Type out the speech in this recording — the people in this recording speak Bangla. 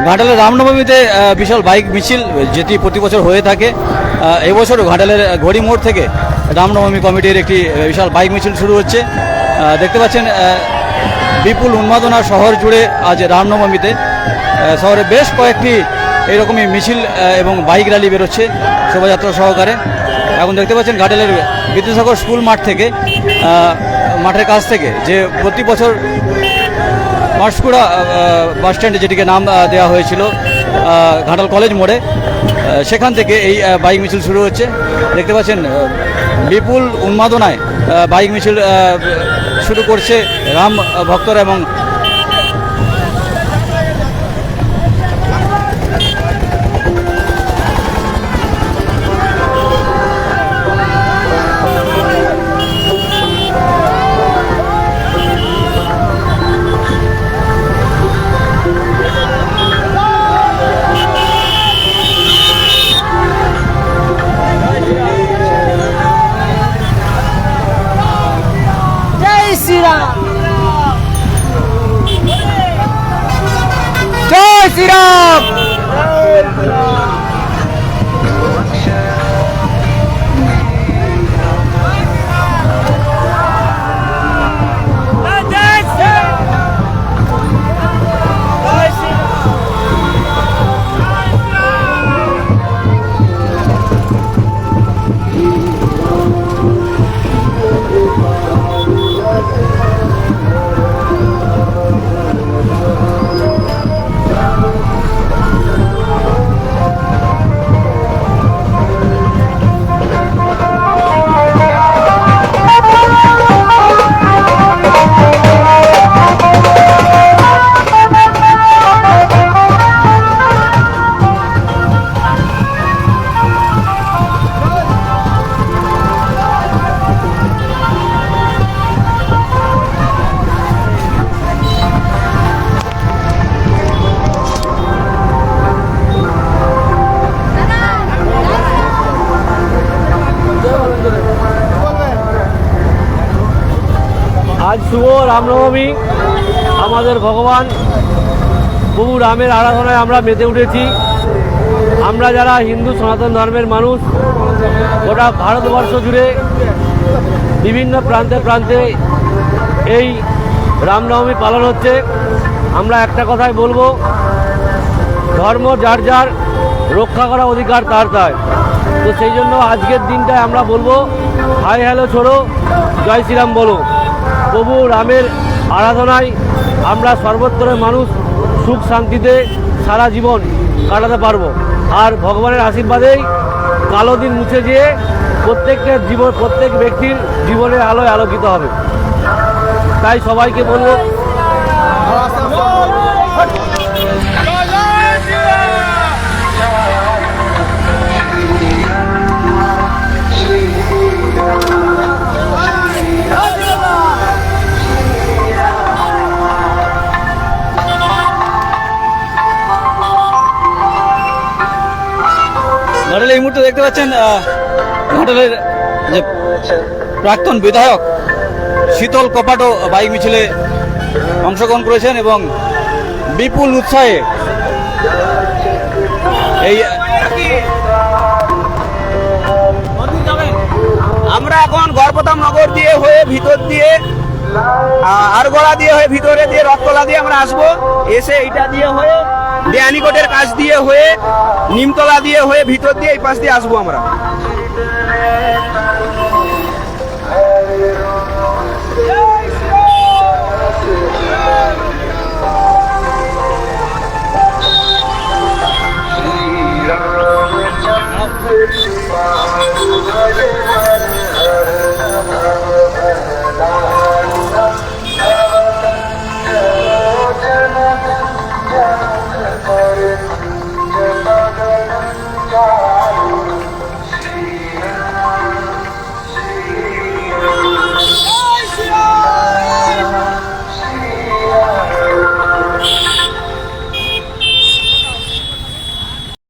ঘাটালের রামনবমীতে বিশাল বাইক মিছিল যেটি প্রতি বছর হয়ে থাকে, এবছরও ঘাটালের ঘড়ি মোড় থেকে রামনবমী কমিটির একটি বিশাল বাইক মিছিল শুরু হচ্ছে। দেখতে পাচ্ছেন বিপুল উন্মাদনা শহর জুড়ে আজ রামনবমীতে। শহরে বেশ কয়েকটি এরকমই মিছিল এবং বাইক র্যালি বেরোচ্ছে শোভাযাত্রা সহকারে। এখন দেখতে পাচ্ছেন ঘাটালের বিদ্যাসাগর স্কুল মাঠ থেকে, মাঠের কাছ থেকে, যে প্রতি বছর মার্সকুড়া বাস স্ট্যান্ডে যেটিকে নাম দেওয়া হয়েছিল ঘাটাল কলেজ মোড়ে, সেখান থেকে এই বাইক মিছিল শুরু হচ্ছে। দেখতে পাচ্ছেন বিপুল উন্মাদনায় বাইক মিছিল শুরু করছে রাম ভক্তরা। এবং জয় শ্রীরাম। আজ শুভ রামনবমী। আমাদের ভগবান প্রভু রামের আরাধনায় আমরা মেতে উঠেছি। আমরা যারা হিন্দু সনাতন ধর্মের মানুষ, গোটা ভারতবর্ষ জুড়ে বিভিন্ন প্রান্তে প্রান্তে এই রামনবমী পালন হচ্ছে। আমরা একটা কথাই বলবো, ধর্ম যার যার, রক্ষা করা অধিকার তার তার। তো সেই জন্য আজকের দিনটায় আমরা বলবো, হাই হ্যালো ছোড়ো, জয় শ্রীরাম বলো। প্রভু রামের আরাধনায় আমরা সর্বত্রের মানুষ সুখ শান্তিতে সারা জীবন কাটাতে পারবো। আর ভগবানের আশীর্বাদেই কালো দিন মুছে যেয়ে প্রত্যেক ব্যক্তির জীবনের আলোয় আলোকিত হবে। তাই সবাইকে বলবো, ঘাটালে এই মুহূর্তে দেখতে পাচ্ছেন ঘাটালের যে প্রাক্তন বিধায়ক শীতল কপাটও বাইক মিছিলে অংশগ্রহণ করেছেন এবং বিপুল উৎসাহে এই আমরা এখন গড়প্রতাপ নগর দিয়ে হয়ে ভিতর দিয়ে আরগড়া দিয়ে হয়ে ভিতরে দিয়ে রথতলা দিয়ে আমরা আসবো। এসে এইটা দিয়ে হয়ে দেয়ানিকোটের কাছ দিয়ে হয়ে নিমতলা দিয়ে হয়ে ভিতর দিয়ে এই পাশ দিয়ে আসবো আমরা।